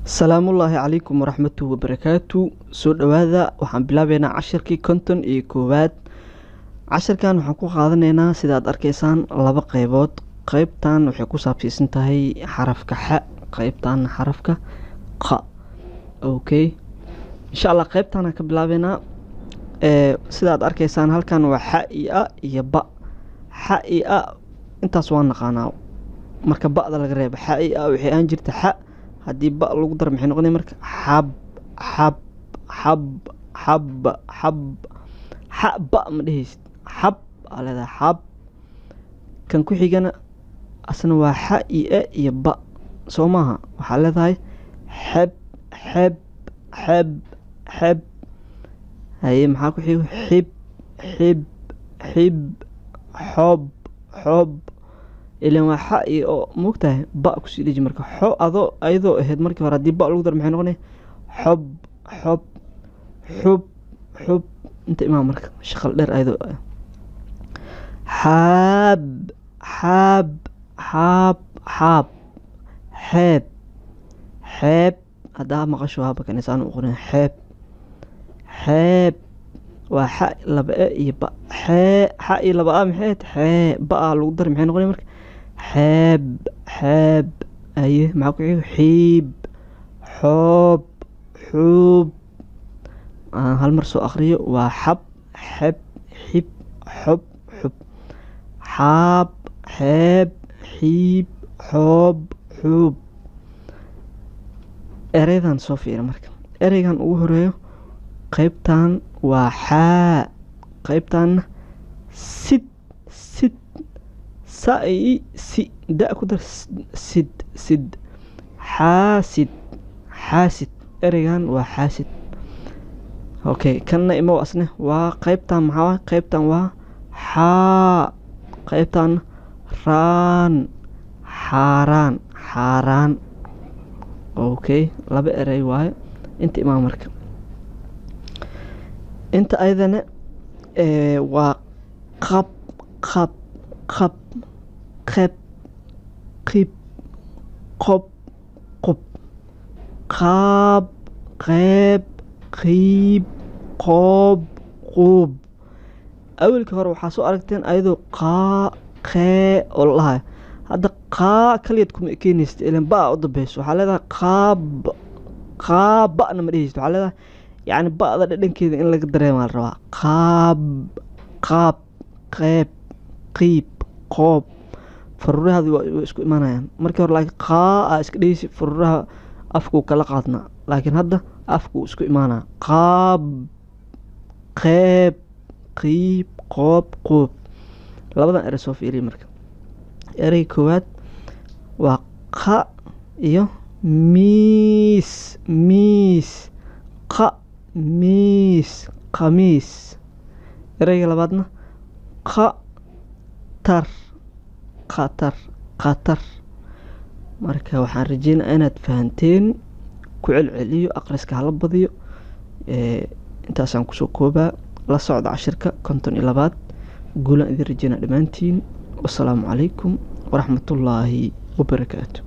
salaamullaahi calaykum waraxmatuhu wabarakaatu. soo dhawaada, waxaan bilaabeynaa cashirkii konton iyo koowaad. cashirkan waxaan ku qaadanaynaa sidaad arkaysaan laba qeybood. qeybtan waxay ku saabsiisan tahay xarafka xa, qeybtan xarafka qa. okay, insha allah qeybtan aan ka bilaabeynaa. sidaad arkaysaan halkan waa xa iyo a iyo ba. xa iyo a intaas waa naqaanaa, marka ba'da laga reebo xa iyo a waxay aan jirta xa, haddii ba lagu daro maxay noqonaya marka xab xab xab xab xab. xa ba ma dhehaysid, xab aa leedahay xab. kan ku xigana asna waa xa iyo e iyo ba, soo maaha. waxaa leedahay xeb xeb xeb xeb. haye maxaa ku xigo xib xib xib xob xob. ilan waa xa iyo oo moogtahay ba kusii dhiji marka xo ayadoo ahayd markii hore haddii ba lagu daro maxay noqonaya xob xob xub xub. inta imaa marka shaqal dheer ayadoo xaab xaab xaab xaab xeeb xeeb. haddaa maqasho haba kanisaan u qoran xeeb xeeb. waa xa laba e iyo ba. xa iyo laba a maxay xee ba a lagu daro maxay noqonaya marka xeeb xeeb. aye maxaa ku xigo xiib xoob xuub. hal mar soo akhriyo waa xab xeb xib xob xub. xaab xeeb xiib xoob xuub. ereydan soo fiira marka. ereygan ugu horeeyo qeybtan waa xaa, qeybtanna sid sid. sa-i si da ku dar sid sid. xaasid xaasid. ereygan waa xaasid. okay, kanna imow asne waa qeybtan maxaa qeybtan waa xaa, qeybtan raan xaaraan xaaraan. okay, laba erey waaye. inta imaa marka inta ayadana waa qab qab qab qeb qib qob qub qaab qeyb qiib qoob quub. awelkii hore waxaa soo aragteen ayadoo qaa qee oo la dhahayo. hadda qaa kaliyad kuma ekeenaysid, ilan ba u dambeyso. waxaa leedahay qaab qaab ba'na ma dhehaysid. waxaa leedahay yacni ba'da dhadhankeeda in laga dareemaa la rabaa. qaab qaab qeyb qiib qoob. faruurahaadi waa isku imanayaan. markii hore laakiin qaa aa iska dhehaysid, faruuraha afkuu kala qaadnaa. laakiin hadda afkuu isku imaanaa. qaab qeyb qiib qoob quub. labadan erey soo fiiriya marka. erey koowaad waa qa iyo miis miis. qa miis qamiis. ereyga labaadna qa tar qatar qatar. marka waxaan rajeynaa inaad fahanteen. ku celceliyo, aqriska hala badiyo. intaasaan kusoo koobaa. la socda cashirka konton iyo labaad. guulaan idin rajeynaa dhammaantiin. wasalaamu calaykum waraxmatullaahi wabarakaatu.